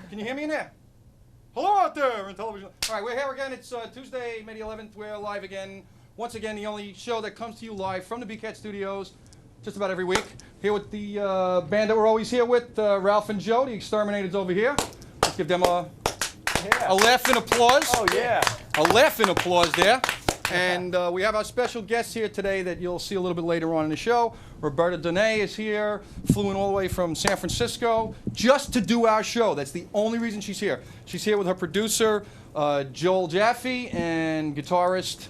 Can you hear me in there? Hello out there in television. All right, we're here again. It's Tuesday, May the 11th. We're live again. Once again, the only show that comes to you live from the BCAT studios just about every week. Here with the band that we're always here with, Ralph and Joe, the Exterminators over here. Let's give them a laugh and applause. Oh, yeah. A laugh and applause there. And we have our special guest here today that you'll see a little bit later on in the show. Roberta Donnay is here, flew in all the way from San Francisco just to do our show. That's the only reason she's here. She's here with her producer, Joel Jaffe, and guitarist,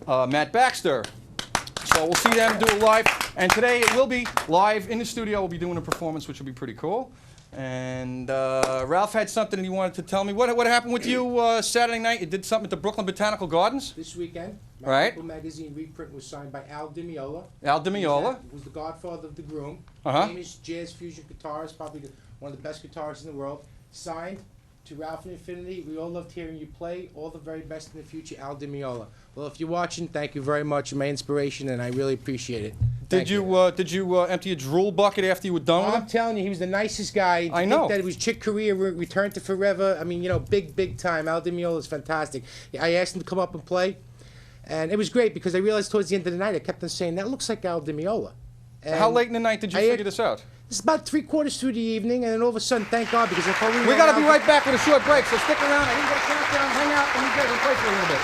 Matt Baxter. So we'll see them do it live. And today it will be live in the studio. We'll be doing a performance, which will be pretty cool. And Ralph had something that he wanted to tell me. What happened with you Saturday night? You did something at the Brooklyn Botanical Gardens? This weekend, my right. People magazine reprint was signed by Al Di Meola. Al Di Meola. Who was the godfather of the Groom. Uh-huh. Famous jazz fusion guitarist, probably one of the best guitarists in the world. Signed to Ralph and Infinity. We all loved hearing you play. All the very best in the future, Al Di Meola. Well, if you're watching, thank you very much. You're my inspiration, and I really appreciate it. Did you empty a drool bucket after you were done with I'm him? telling you, he was the nicest guy. I know. That it was Chick Corea, returned to forever. I mean, you know, big time. Al Di Meola is fantastic. I asked him to come up and play, and it was great because I realized towards the end of the night, I kept on saying, that looks like Al Di Meola. And how late in the night did you figure this out? It's about 3/4 through the evening, and then all of a sudden, thank God, because I thought we got to be right back with a short break, so stick around. I didn't get a countdown. Hang out, and you guys will play for a little bit.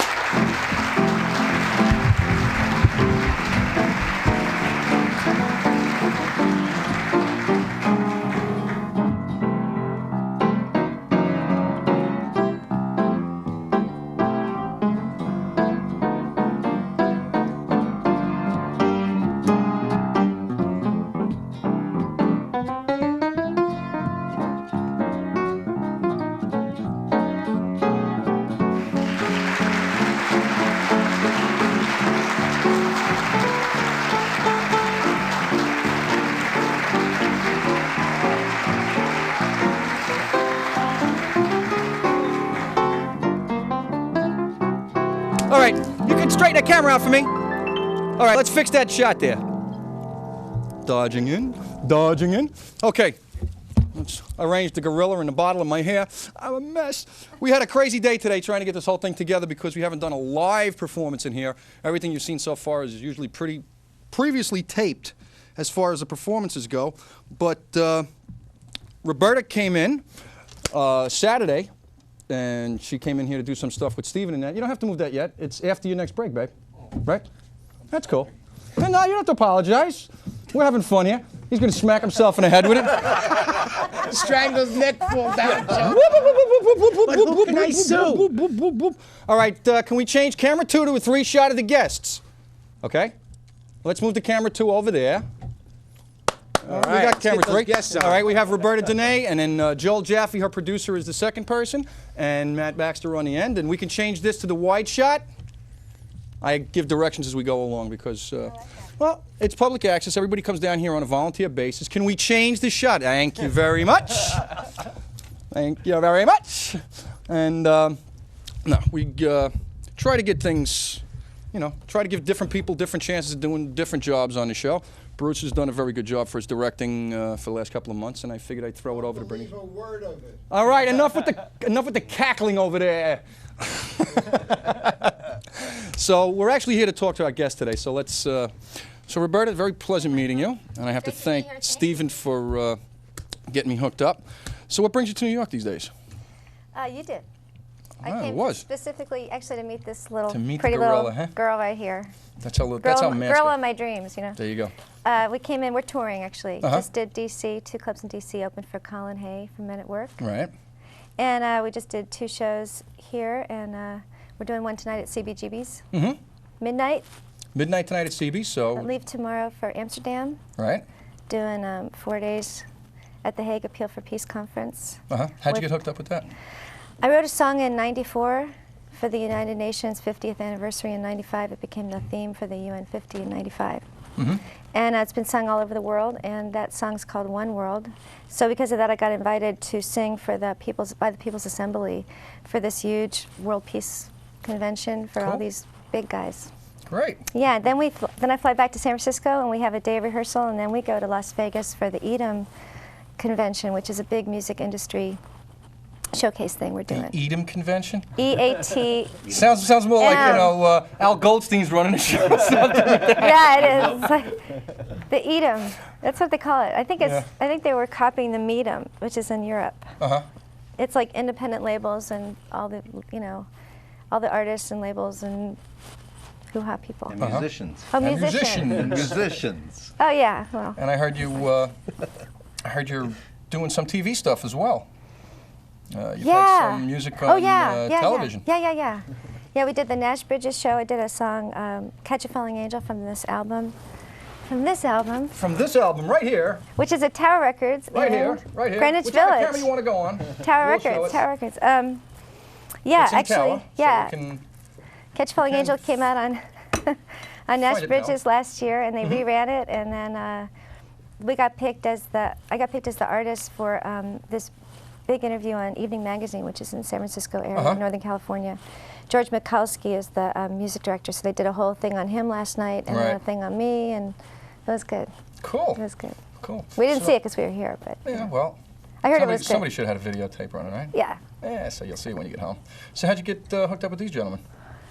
All right, you can straighten that camera out for me. All right, let's fix that shot there. Dodging in, dodging in. Okay, let's arrange the gorilla in the bottle of my hair. I'm a mess. We had a crazy day today trying to get this whole thing together because we haven't done a live performance in here. Everything you've seen so far is usually pretty previously taped as far as the performances go. But Roberta came in Saturday. And she came in here to do some stuff with Steven and that. You don't have to move that yet. It's after your next break, babe. Right? That's cool. No, you don't have to apologize. We're having fun here. He's going to smack himself in the head with it. Strangle's neck falls down. But who can I sue? All right, can we change camera 2 to a 3 shot of the guests? Okay? Let's move the camera 2 over there. All we got camera 3. All right, we have Roberta Donnay, and then Joel Jaffe, her producer, is the second person, and Matt Baxter on the end. And we can change this to the wide shot. I give directions as we go along because, well, it's public access. Everybody comes down here on a volunteer basis. Can we change the shot? Thank you very much. Thank you very much. And, no, we try to get things, you know, try to give different people different chances of doing different jobs on the show. Bruce has done a very good job for his directing for the last couple of months, and I figured I'd throw it over to Brittany. Believe a word of it. All right, enough with the cackling over there. So we're actually here to talk to our guest today. So let's. So Roberta, very pleasant meeting you, and I have to thank Steven for getting me hooked up. So what brings you to New York these days? You did. Ah, I it came was. specifically, actually, to meet this little To meet the pretty gorilla, little huh? girl right here. That's how masculine. Girl of my dreams, you know. There you go. We came in. We're touring actually. Uh-huh. Just did DC, 2 clubs in DC. Opened for Colin Hay from Men at Work. Right. And we just did 2 shows here, and we're doing one tonight at CBGB's. Mm-hmm. Midnight. Midnight tonight at CB. I So. leave tomorrow for Amsterdam. Right. Doing 4 days at the Hague Appeal for Peace Conference. Uh-huh. How'd you get hooked up with that? I wrote a song in '94 for the United Nations 50th anniversary in '95. It became the theme for the UN 50 in '95. Mm-hmm. And it's been sung all over the world, and that song's called One World. So because of that, I got invited to sing for the by the People's Assembly for this huge World Peace Convention for all these big guys. Great. Yeah, then I fly back to San Francisco, and we have a day of rehearsal, and then we go to Las Vegas for the EDM convention, which is a big music industry showcase thing we're doing. The Edom Convention? EAT. Sounds more like, Al Goldstein's running a show or something. Yeah, it is. It's like the Edom. That's what they call it. I think it's. Yeah. I think they were copying the Medom, which is in Europe. Uh-huh. It's like independent labels and all the, all the artists and labels and hoo-ha people. And musicians. Oh, And musicians. And musicians. Oh yeah. Well. And I heard you're doing some TV stuff as well. You've had some music on television. Yeah. Yeah, we did the Nash Bridges show. I did a song, "Catch a Falling Angel" from this album. From this album, right here. which is at Tower Records. Right in here. Greenwich Whichever Village. camera you want to go on. Tower We'll show Records. it. Tower Records. Yeah, It's in actually, Tower, yeah. So we can, Catch a Falling Angel came out on on Nash Find it Bridges now. last year, and they reran it, and then I got picked as the artist for this big interview on Evening Magazine, which is in San Francisco area, Northern California. George Mikulski is the music director, so they did a whole thing on him last night, and then a thing on me, and it was good. Cool. It was good. Cool. We didn't see it because we were here, but Yeah, well. I heard it was good. Somebody should have had a videotape running, right? Yeah. Yeah, so you'll see it when you get home. So how'd you get hooked up with these gentlemen?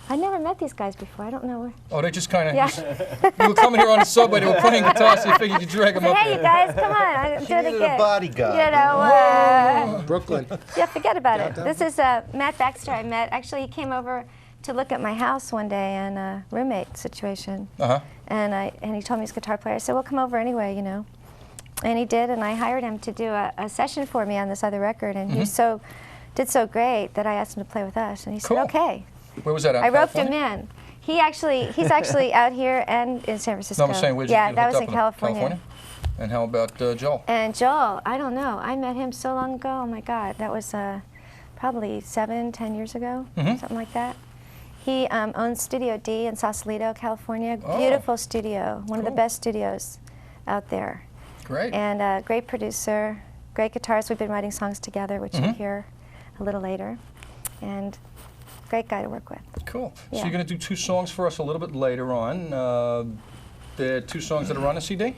I never met these guys before. I don't know where. Oh, they just kind of, Yeah. you were coming here on the subway, they were playing guitar, so you figured you'd drag them I up said, hey, here. you guys, come on, I'm She doing it needed again. a bodyguard. You know, Brooklyn. yeah, forget about it. This is Matt Baxter I met. Actually, he came over to look at my house one day in a roommate situation. Uh-huh. And he told me he's a guitar player. I said, well, come over anyway, And he did, and I hired him to do a session for me on this other record, and he did so great that I asked him to play with us, and he Cool. said, okay. Where was that at? I roped California? him in. He's actually out here and in San Francisco. No, I'm saying, where'd you yeah, get that hooked was up in with him? California. And how about Joel? And Joel, I don't know. I met him so long ago. Oh my God, that was probably 10 years ago, something like that. He owns Studio D in Sausalito, California. Oh. Beautiful studio, one of the best studios out there. Great. And great producer, great guitarist. We've been writing songs together, which you'll hear a little later. And great guy to work with. Cool. Yeah. So you're going to do 2 songs for us a little bit later on. The 2 songs that are on the CD?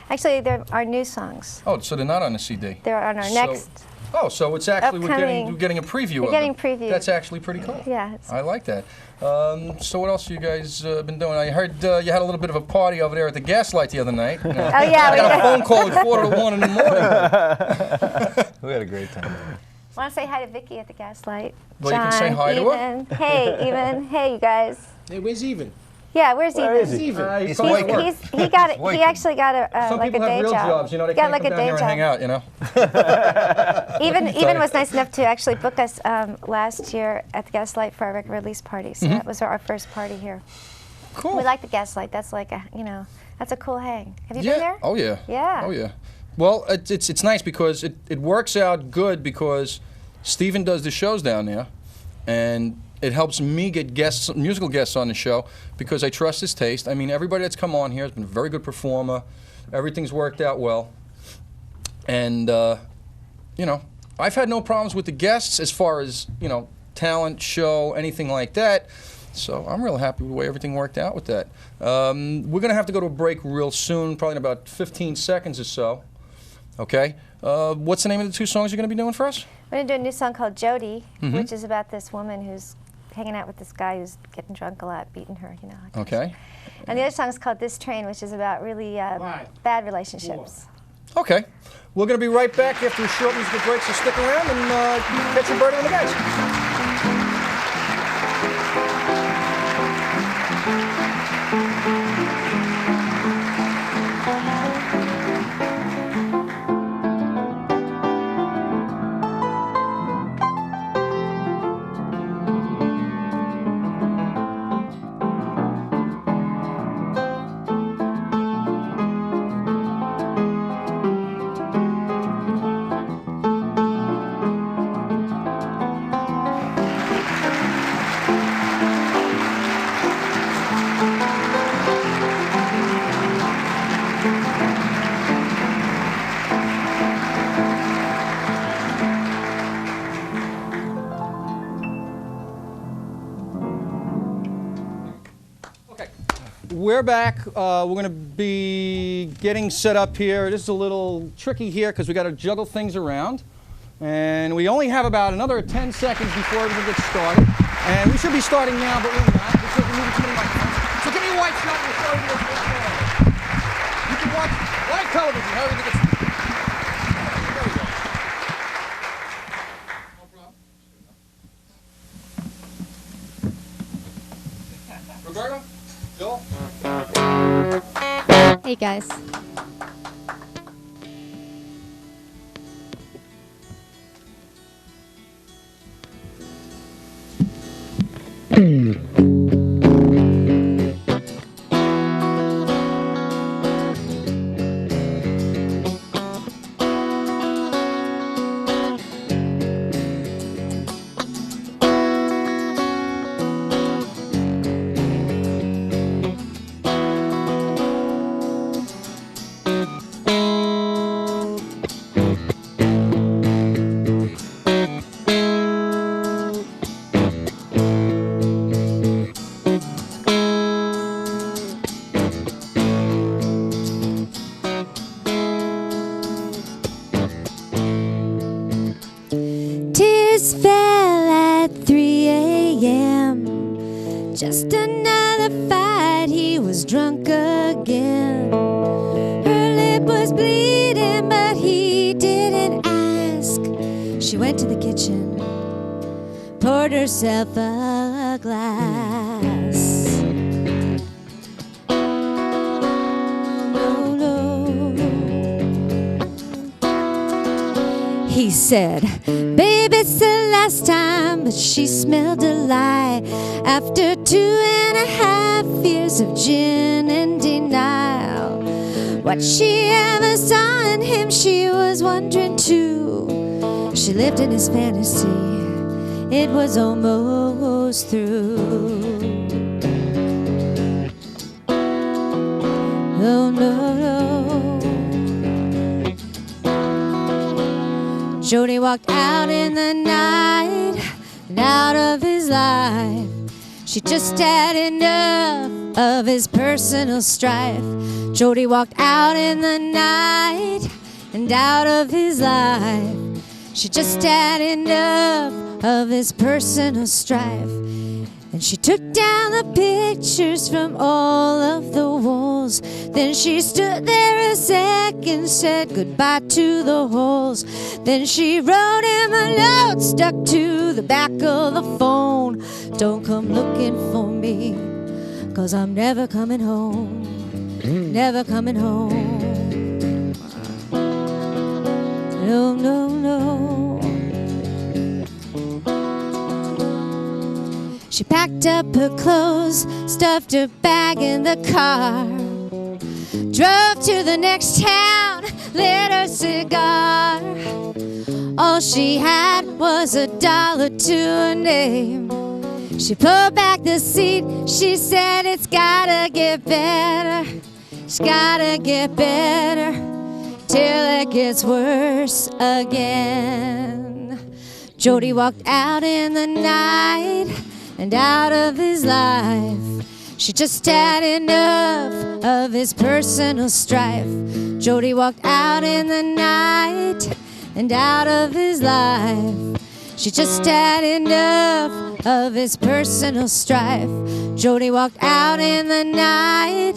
Actually, they're our new songs. Oh, so they're not on the CD? They're on our So- next. Oh, so it's actually, we're Upcoming. getting a preview We're of getting them. previews. That's actually pretty cool. Yeah. It's, I like that. So what else have you guys been doing? I heard you had a little bit of a party over there at the Gaslight the other night. oh yeah. I got a phone call at 4 to 1 in the morning. We had a great time. Want to say hi to Vicky at the Gaslight? Well, you can say hi to her. Even. Hey, Even. Hey, you guys. Hey, where's Even? Yeah, where's Even? Where's Even? He's probably working. work. He got it. He working. actually got a Some like a people have day real job. jobs, you know, they Got can't like come a down day here and hang job. out, you know. Even was nice enough to actually book us last year at the Gaslight for our record release party. So that was our first party here. Cool. We like the Gaslight. That's like a that's a cool hang. Have you been there? Oh yeah. Yeah. Oh yeah. Well, it's nice because it works out good because Steven does the shows down there, and it helps me get musical guests on the show because I trust his taste. I mean, everybody that's come on here has been a very good performer. Everything's worked out well, and I've had no problems with the guests as far as talent, show, anything like that. So I'm real happy with the way everything worked out with that. We're going to have to go to a break real soon, probably in about 15 seconds or so. Okay? What's the name of the 2 songs you're going to be doing for us? We're gonna do a new song called Jody, which is about this woman who's hanging out with this guy who's getting drunk a lot, beating her, Okay. And the other song is called This Train, which is about really bad relationships. Okay. We're going to be right back after a short musical break, so stick around and catch Roberta and the guys. We're back. We're going to be getting set up here. This is a little tricky here because we got to juggle things around. And we only have about another 10 seconds before everything gets started. And we should be starting now, but we're not because we're moving too many microphones. So give me a white shot and we'll start with this. You can watch live television, how everything gets. There we go. No problem. Roberta? Joel? Hey guys. Tears fell at 3 a.m. Just another fight, he was drunk again. Her lip was bleeding, but he didn't ask. She went to the kitchen, poured herself a glass. No, no. He said, babe, it's the last time, but she smelled a lie. After 2.5 years of gin and denial, what she ever saw in him, she was wondering too. She lived in his fantasy, it was almost through. Oh no, no. Jody walked out in the night and out of his life. She just had enough of his personal strife. Jody walked out in the night and out of his life. She just had enough of his personal strife. And she took down the pictures from all of the walls. Then she stood there a second, said goodbye to the holes. Then she wrote him a note stuck to the back of the phone. Don't come looking for me, 'cause I'm never coming home. Never coming home. No, no, no. She packed up her clothes, stuffed her bag in the car, drove to the next town, lit her cigar. All she had was $1 to her name. She pulled back the seat, she said it's gotta get better. It's gotta get better till it gets worse again. Jody walked out in the night and out of his life. She just had enough of his personal strife. Jody walked out in the night and out of his life. She just had enough of his personal strife. Jody walked out in the night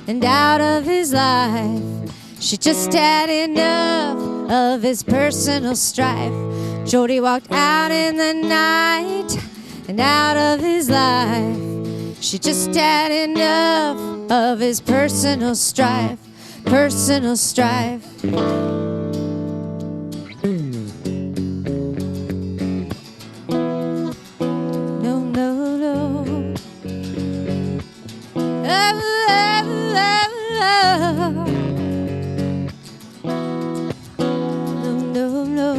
and out of his life. She just had enough of his personal strife. Jody walked out in the night and out of his life. She just had enough of his personal strife. Personal strife. No, no, no. Oh, oh, oh, oh. No, no, no.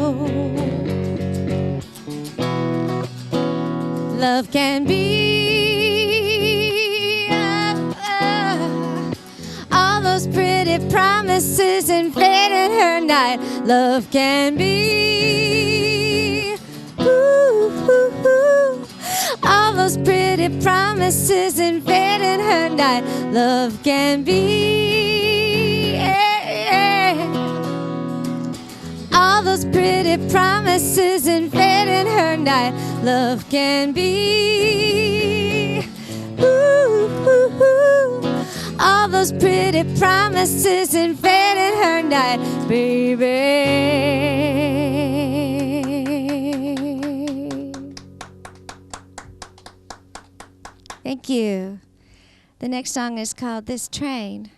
Love can be all those pretty promises invaded her night. Love can be all those pretty promises invaded her night. Love can be all those those pretty promises and fate in her night love can be. Ooh, ooh, ooh. All those pretty promises and fate in her night, baby. Thank you. The next song is called This Train.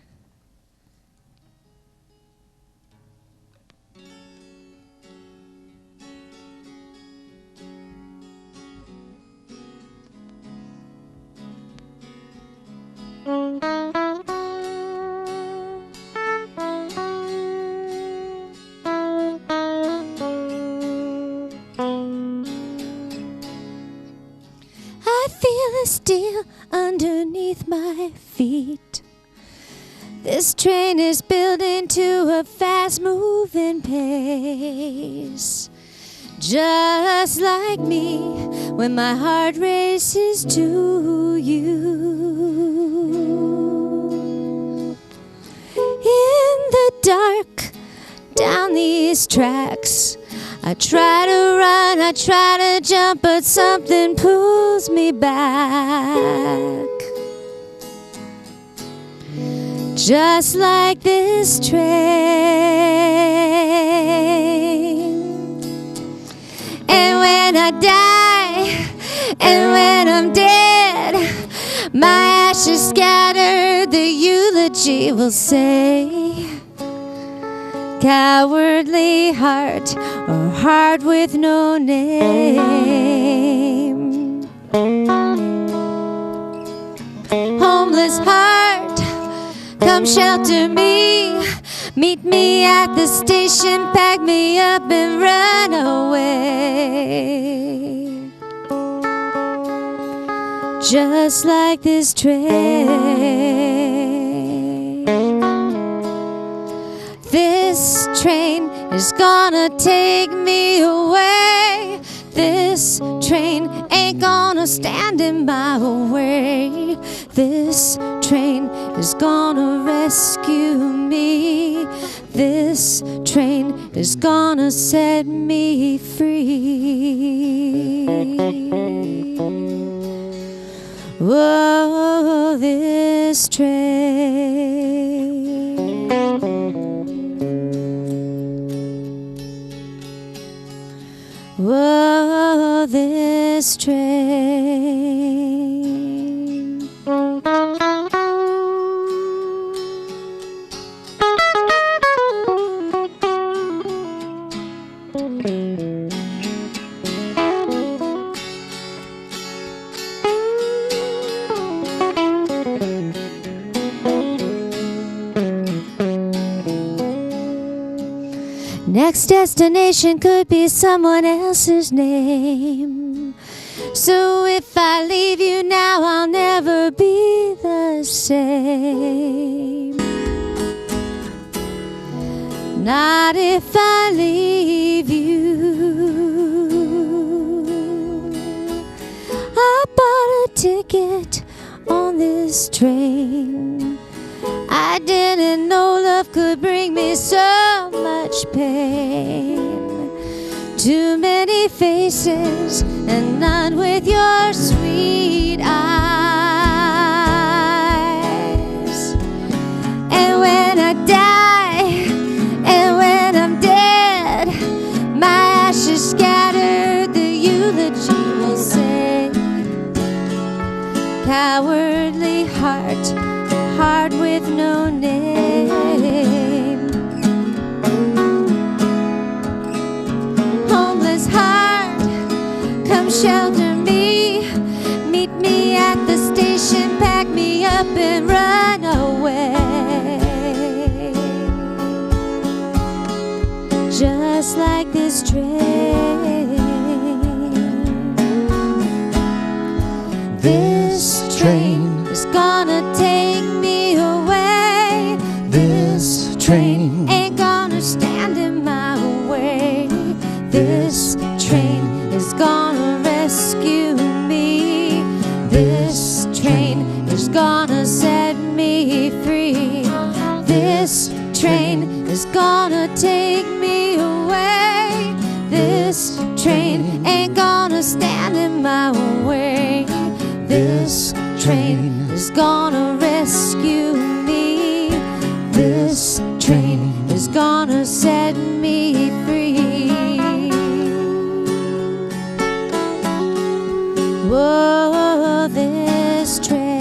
I feel the steel underneath my feet. This train is built into a fast-moving pace. Just like me, when my heart races to you. In the dark, down these tracks, I try to run, I try to jump, but something pulls me back. Just like this train. And when I die, and when I'm dead, my ashes scattered, the eulogy will say, cowardly heart, or heart with no name. Homeless heart, come shelter me. Meet me at the station, pack me up and run away. Just like this train. This train is gonna take me away. This train ain't gonna stand in my way. This train is gonna rescue me. This train is gonna set me free. Whoa, this train. Whoa, this train. Next destination could be someone else's name. So if I leave you now, I'll never be the same. Not if I leave you. I bought a ticket on this train. I didn't know love could bring me so much pain. Too many faces and none with your sweet eyes. And when I die, and when I'm dead, my ashes scattered, the eulogy will say, cowardly heart, heart with no name. Homeless heart, come shelter me. Meet me at the station, pack me up and run away. Just like this train. This train is gonna take me away. This train ain't gonna stand in my way. This train is gonna rescue me. This train is gonna set me free. This train is gonna take me away. in my way. This train is gonna rescue me. This train is gonna set me free. Whoa, this train.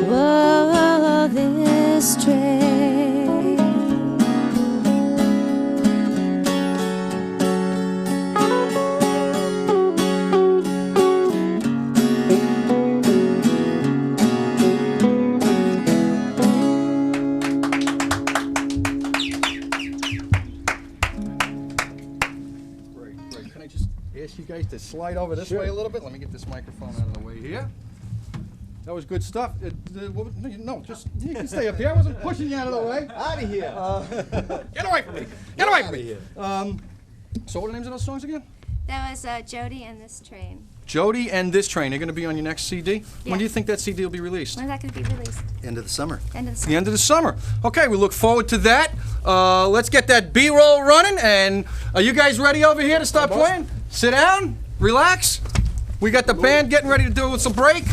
Whoa, this train. Great. Can I just ask you guys to slide over this way a little bit? Let me get this microphone out of the way here. That was good stuff. No, just you can stay up here. I wasn't pushing you out of the way. Out of here. Get away from me! Get away from me! So what are the names of those songs again? That was Jody and This Train. Jody and This Train. They're going to be on your next CD. Yeah. When do you think that CD will be released? When's that going to be released? End of the summer. End of the The summer. end of the summer. Okay, we look forward to that. Let's get that B-roll running. And are you guys ready over here to start playing? Sit down, relax. We got the band getting ready to do us a break.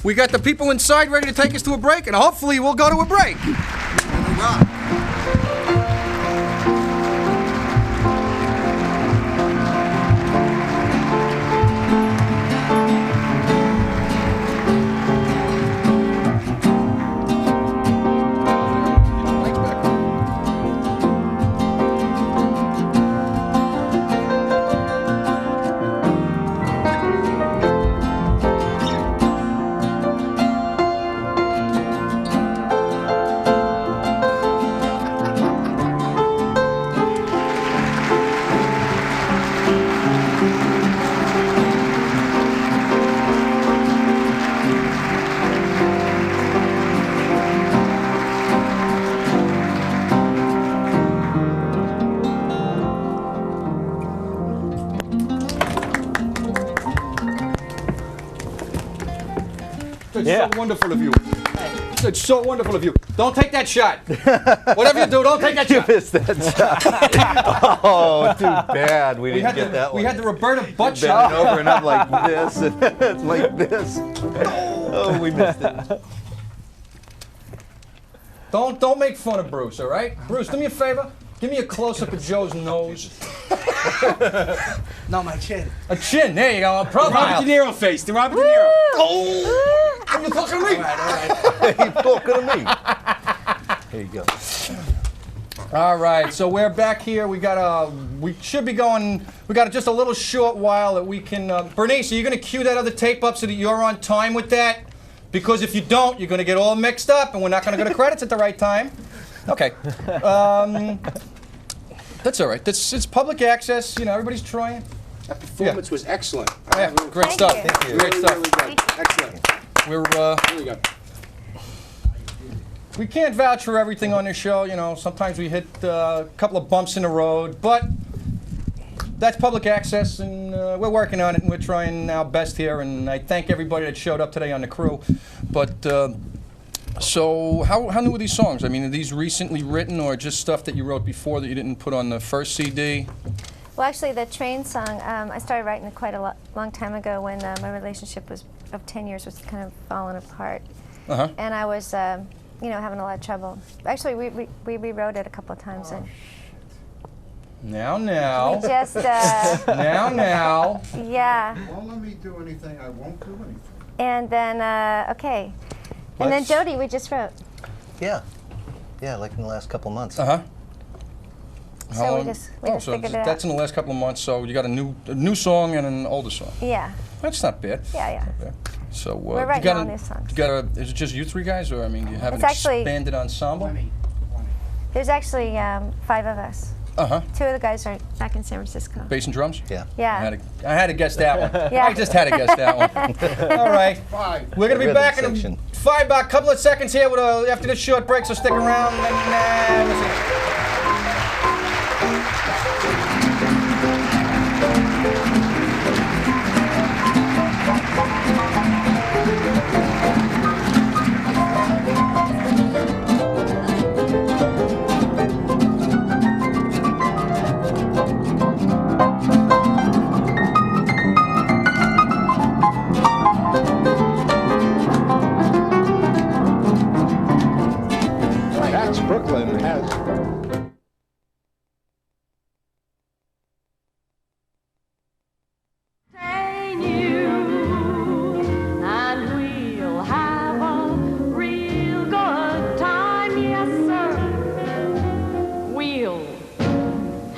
We got the people inside ready to take us to a break, and hopefully we'll go to a break. That's so wonderful of you. It's so wonderful of you. Don't take that shot. Whatever you do, don't take that shot. Missed that shot. Oh, too bad we didn't get that one. We had the Roberta butt Bending shot. over and up like this, and like this. Oh, we missed it. Don't make fun of Bruce, all right? Bruce, do me a favor. Give me a close-up of Joe's nose. No, my chin. A chin. There you go. A profile. Robert De Niro face. The Robert De Niro. Oh! Are you talking to me? All right. He's talking to me. Here you go. All right, so we're back here. We should be going. We got just a little short while that we can. Bernice, are you going to cue that other tape up so that you're on time with that? Because if you don't, you're going to get all mixed up, and we're not going to go to credits at the right time. Okay. That's all right. It's public access. You know, everybody's trying. That performance was excellent. Yeah, great Thank stuff. you. Thank you. Great stuff. Really good. Excellent. We're Here we go. we can't vouch for everything on this show. You know, sometimes we hit a couple of bumps in the road, but that's public access, and we're working on it, and we're trying our best here. And I thank everybody that showed up today on the crew. But so, how new are these songs? I mean, are these recently written, or just stuff that you wrote before that you didn't put on the first CD? Well, actually, the Train song, I started writing it quite a long time ago when my relationship of 10 years was kind of falling apart. Uh-huh. And I was, you know, having a lot of trouble. Actually, we rewrote it a couple of times. And Now. we just, Now. yeah. Won't let me do anything, I won't do anything. And then, okay. And then Let's- Jody, we just wrote. Yeah. Yeah, like in the last couple months. Uh-huh. So we just figured it out. That's in the last couple of months, so you got a new song and an older song. Yeah. That's not bad. Yeah. Okay. So We're you writing got all new songs. You got is it just you three guys, or I mean, do you have It's an actually- expanded ensemble? There's actually 5 of us. Uh-huh. 2 of the guys are back in San Francisco. Bass and drums? Yeah. Yeah. I had to guess that one. Yeah. I just had to guess that one. All right. We're going to be Rhythm back in section. a couple of seconds here with after this short break, so stick around. And, we'll see. Yes. Stay new, and we'll have a real good time, yes sir. We'll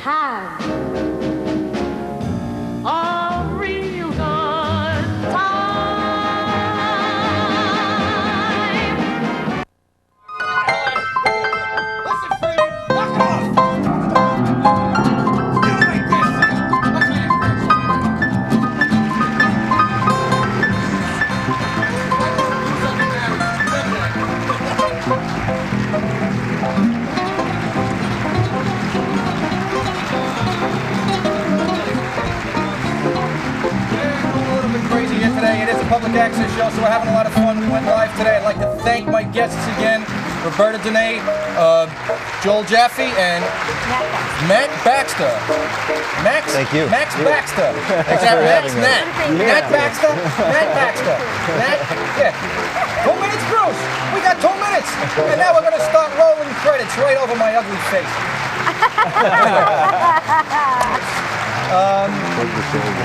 have a real good time. Listen, Freeman, knock it off! Get away, bitch! What's that? A little bit crazy here today. It is a public access show, so we're having a lot of fun. We went live today. I'd like to thank my guests again, Roberta Donnay, Joel Jaffe, and Matt Baxter. Max? Thank you. Max Baxter. Thanks for Max having me. Nat. Nat Baxter. Matt Baxter. Nat, yeah. 2 minutes, Bruce. We got 2 minutes. And now we're going to start rolling credits right over my ugly face.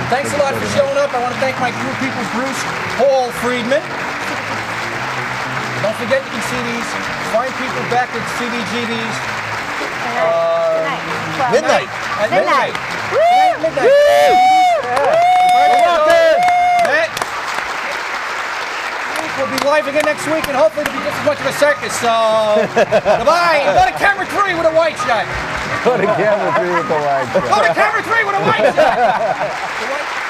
Thanks a lot for showing up. I want to thank my crew people, Bruce, Paul, Friedman. Don't forget you can see these fine people back at CBGB's Midnight. At midnight. Woo! Midnight. Matt, we'll be live again next week, and hopefully it'll be just as much of a circus. So, goodbye. And go to camera 3 with a white shot. Go to camera 3 with the lights. Go to camera 3 with a white shot. The white-